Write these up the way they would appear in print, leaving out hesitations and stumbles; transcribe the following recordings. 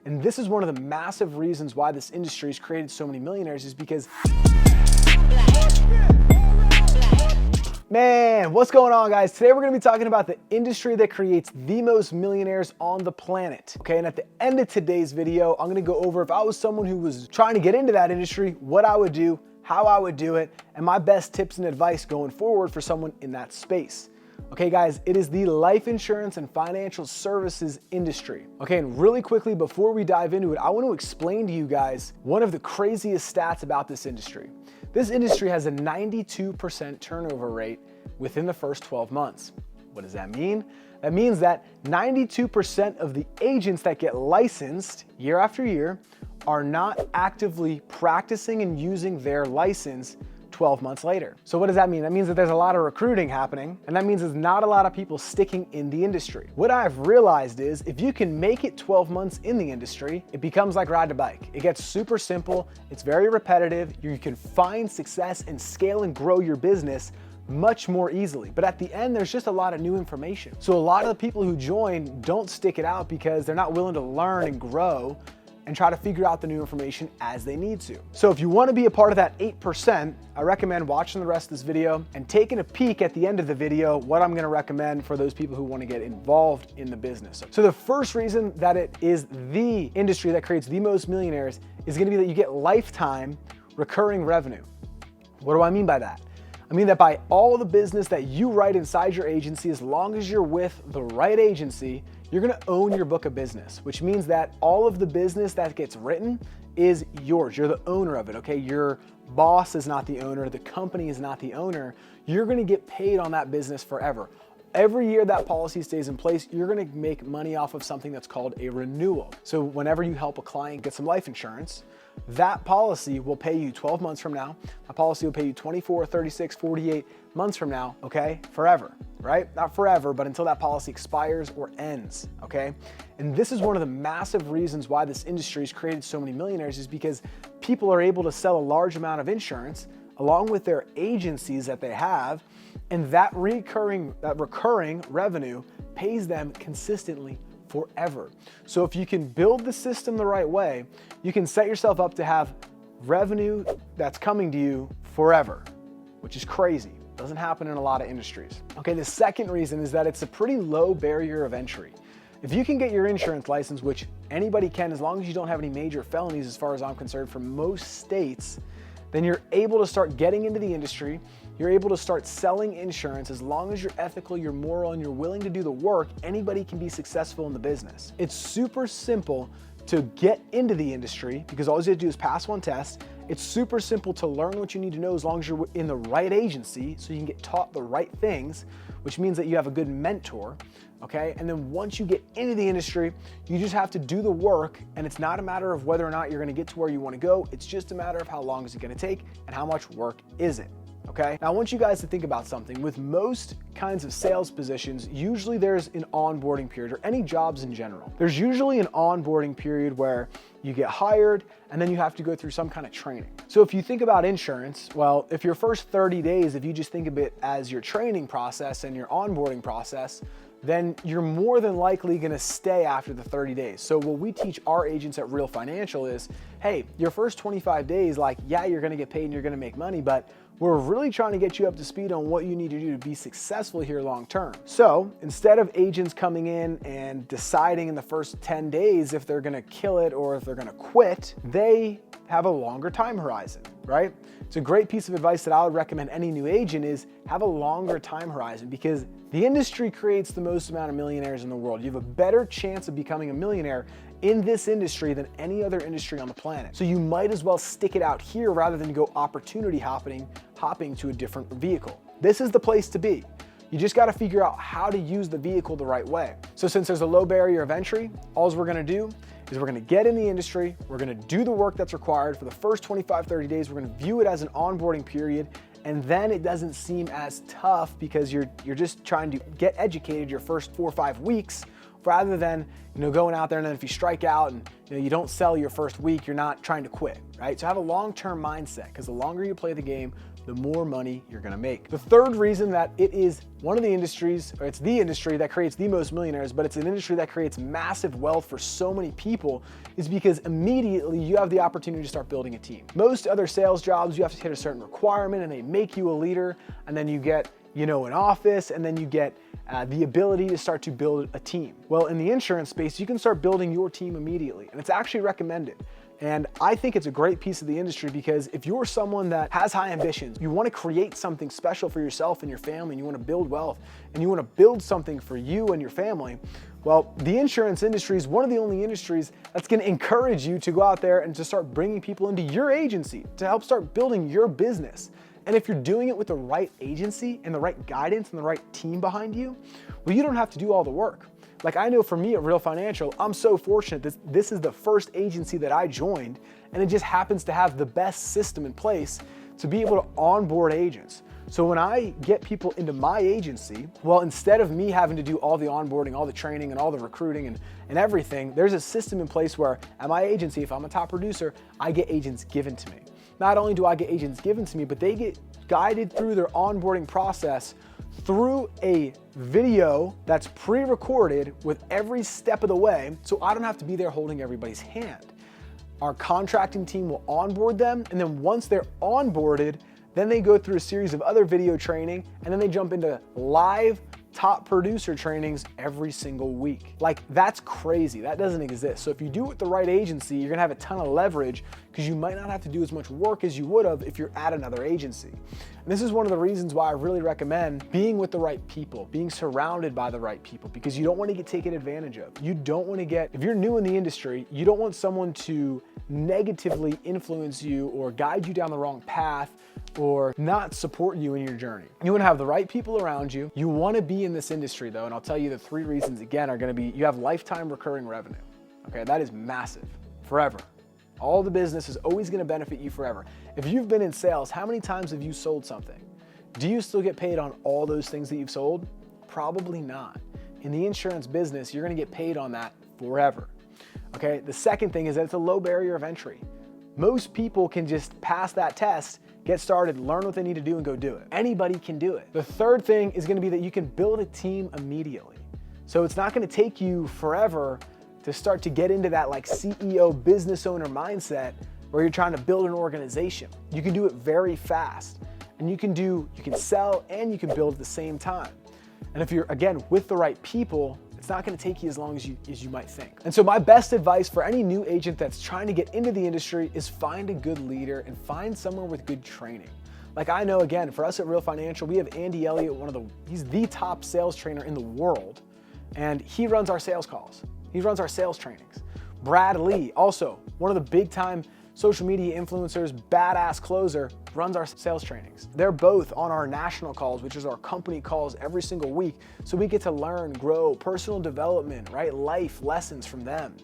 And this is one of the massive reasons why this industry has created so many millionaires, is because, man, what's going on, guys? Today we're gonna be talking about the industry that creates the most millionaires on the planet. Okay, and at the end of today's video, I'm gonna go over, if I was someone who was trying to get into that industry, what I would do, how I would do it, and my best tips and advice going forward for someone in that space. Okay, guys, it is the life insurance and financial services industry. Okay, and really quickly before we dive into it, I want to explain to you guys one of the craziest stats about this industry. This industry has a 92% turnover rate within the first 12 months. What does that mean? That means that 92% of the agents that get licensed year after year are not actively practicing and using their license 12 months later. So what does that mean? That means that there's a lot of recruiting happening, and that means there's not a lot of people sticking in the industry. What I've realized is if you can make it 12 months in the industry, it becomes like riding a bike. It gets super simple, it's very repetitive, you can find success and scale and grow your business much more easily. But at the end, there's just a lot of new information. So a lot of the people who join don't stick it out because they're not willing to learn and grow and try to figure out the new information as they need to. So if you want to be a part of that 8%, I recommend watching the rest of this video and taking a peek at the end of the video what I'm going to recommend for those people who want to get involved in the business. So the first reason that it is the industry that creates the most millionaires is going to be that you get lifetime recurring revenue. What do I mean by that? I mean that by all the business that you write inside your agency, as long as you're with the right agency, you're gonna own your book of business, which means that all of the business that gets written is yours. You're the owner of it, okay? Your boss is not the owner, the company is not the owner. You're gonna get paid on that business forever. Every year that policy stays in place, you're gonna make money off of something that's called a renewal. So whenever you help a client get some life insurance, that policy will pay you 12 months from now. That policy will pay you 24, 36, 48 months from now, okay? Forever, right? Not forever, but until that policy expires or ends, okay? And this is one of the massive reasons why this industry has created so many millionaires, is because people are able to sell a large amount of insurance along with their agencies that they have, and that recurring revenue pays them consistently forever. So if you can build the system the right way, you can set yourself up to have revenue that's coming to you forever, which is crazy. Doesn't happen in a lot of industries. Okay, the second reason is that it's a pretty low barrier of entry. If you can get your insurance license, which anybody can as long as you don't have any major felonies as far as I'm concerned for most states, then you're able to start getting into the industry. You're able to start selling insurance. As long as you're ethical, you're moral, and you're willing to do the work, anybody can be successful in the business. It's super simple to get into the industry because all you have to do is pass one test. It's super simple to learn what you need to know as long as you're in the right agency so you can get taught the right things, which means that you have a good mentor, okay? And then once you get into the industry, you just have to do the work, and it's not a matter of whether or not you're gonna get to where you wanna go, it's just a matter of how long is it gonna take and how much work is it. Okay. Now I want you guys to think about something. With most kinds of sales positions, usually there's an onboarding period, or any jobs in general. There's usually an onboarding period where you get hired and then you have to go through some kind of training. So if you think about insurance, well, if your first 30 days, if you just think of it as your training process and your onboarding process, then you're more than likely gonna stay after the 30 days. So what we teach our agents at Real Financial is, hey, your first 25 days, like, yeah, you're gonna get paid and you're gonna make money, but we're really trying to get you up to speed on what you need to do to be successful here long term. So instead of agents coming in and deciding in the first 10 days if they're gonna kill it or if they're gonna quit, they have a longer time horizon, right? It's a great piece of advice that I would recommend any new agent is have a longer time horizon, because the industry creates the most amount of millionaires in the world. You have a better chance of becoming a millionaire in this industry than any other industry on the planet. So you might as well stick it out here rather than go opportunity hopping to a different vehicle. This is the place to be. You just got to figure out how to use the vehicle the right way. So since there's a low barrier of entry, all we're going to do is we're going to get in the industry, we're going to do the work that's required for the first 25, 30 days. We're going to view it as an onboarding period, and then it doesn't seem as tough because you're just trying to get educated your first 4 or 5 weeks, rather than going out there and then if you strike out and you don't sell your first week, you're not trying to quit, right? So have a long-term mindset, because the longer you play the game, the more money you're gonna make. The third reason that it is one of the industries, or it's the industry that creates the most millionaires, but it's an industry that creates massive wealth for so many people, is because immediately you have the opportunity to start building a team. Most other sales jobs, you have to hit a certain requirement and they make you a leader, and then you get an office, and then you get the ability to start to build a team. Well, in the insurance space, you can start building your team immediately, and it's actually recommended. And I think it's a great piece of the industry because if you're someone that has high ambitions, you want to create something special for yourself and your family, and you want to build wealth, and you want to build something for you and your family, well, the insurance industry is one of the only industries that's going to encourage you to go out there and to start bringing people into your agency to help start building your business. And if you're doing it with the right agency and the right guidance and the right team behind you, well, you don't have to do all the work. Like I know for me at Real Financial, I'm so fortunate that this is the first agency that I joined, and it just happens to have the best system in place to be able to onboard agents. So when I get people into my agency, well, instead of me having to do all the onboarding, all the training, and all the recruiting and everything, there's a system in place where at my agency, if I'm a top producer, I get agents given to me. Not only do I get agents given to me, but they get guided through their onboarding process through a video that's pre-recorded with every step of the way, so I don't have to be there holding everybody's hand. Our contracting team will onboard them, and then once they're onboarded, then they go through a series of other video training, and then they jump into live top producer trainings every single week. Like, that's crazy. That doesn't exist. So if you do it with the right agency, you're gonna have a ton of leverage because you might not have to do as much work as you would have if you're at another agency. And this is one of the reasons why I really recommend being with the right people, being surrounded by the right people, because you don't want to get taken advantage of. You don't want to get, if you're new in the industry, you don't want someone to negatively influence you or guide you down the wrong path or not support you in your journey. You want to have the right people around you. You want to be in this industry though, and I'll tell you the 3 reasons again are going to be, you have lifetime recurring revenue. Okay, that is massive, forever. All the business is always going to benefit you forever. If you've been in sales, how many times have you sold something? Do you still get paid on all those things that you've sold? Probably not. In the insurance business, you're going to get paid on that forever. Okay, the second thing is that it's a low barrier of entry. Most people can just pass that test, get started, learn what they need to do, and go do it. Anybody can do it. The third thing is going to be that you can build a team immediately. So it's not going to take you forever to start to get into that like CEO business owner mindset where you're trying to build an organization. You can do it very fast, and you can sell and you can build at the same time. And if you're, again, with the right people, it's not going to take you as long as you might think. And so my best advice for any new agent that's trying to get into the industry is find a good leader and find someone with good training. Like I know, again, for us at Real Financial, we have Andy Elliott, he's the top sales trainer in the world, and he runs our sales calls. He runs our sales trainings. Brad Lee, also one of the big time social media influencers, badass closer, runs our sales trainings. They're both on our national calls, which is our company calls every single week. So we get to learn, grow, personal development, right? Life lessons from them.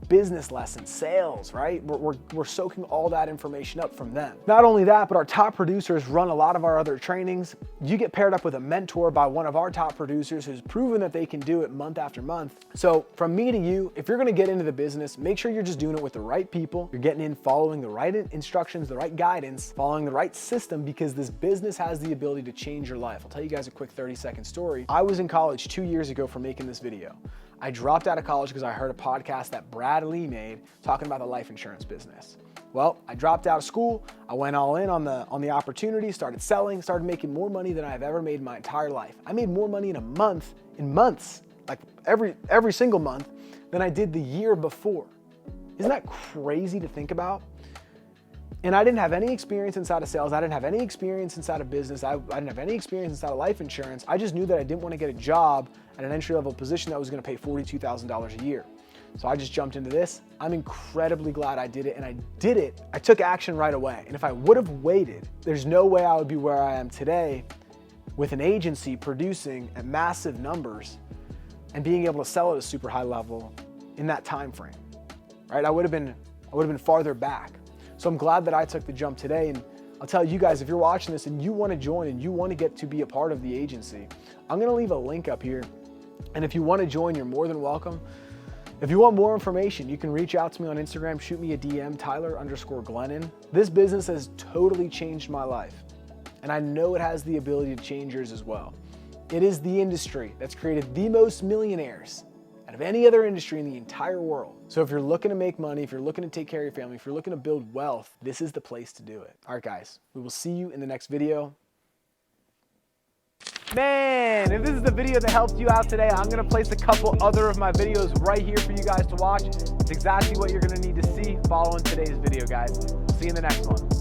Business lessons, sales, right? We're soaking all that information up from them. Not only that, but our top producers run a lot of our other trainings. You get paired up with a mentor by one of our top producers who's proven that they can do it month after month. So from me to you, if you're gonna get into the business, make sure you're just doing it with the right people. You're getting in, following the right instructions, the right guidance, following the right system, because this business has the ability to change your life. I'll tell you guys a quick 30-second story. I was in college 2 years ago for making this video. I dropped out of college because I heard a podcast that Brad Lee made talking about the life insurance business. Well, I dropped out of school. I went all in on the opportunity, started selling, started making more money than I've ever made in my entire life. I made more money in months, like every single month, than I did the year before. Isn't that crazy to think about? And I didn't have any experience inside of sales. I didn't have any experience inside of business. I didn't have any experience inside of life insurance. I just knew that I didn't want to get a job at an entry-level position that was going to pay $42,000 a year. So I just jumped into this. I'm incredibly glad I did it, and I did it. I took action right away. And if I would have waited, there's no way I would be where I am today with an agency producing at massive numbers and being able to sell at a super high level in that time frame, right? I would have been farther back. So I'm glad that I took the jump today. And I'll tell you guys, if you're watching this and you want to join and you want to get to be a part of the agency, I'm going to leave a link up here. And if you want to join, you're more than welcome. If you want more information, you can reach out to me on Instagram, shoot me a DM, Tyler_Glennon. This business has totally changed my life. and I know it has the ability to change yours as well. It is the industry that's created the most millionaires out of any other industry in the entire world. So if you're looking to make money, if you're looking to take care of your family, if you're looking to build wealth, this is the place to do it. All right, guys, we will see you in the next video. Man, if this is the video that helped you out today, I'm gonna place a couple other of my videos right here for you guys to watch. It's exactly what you're gonna need to see following today's video, guys. See you in the next one.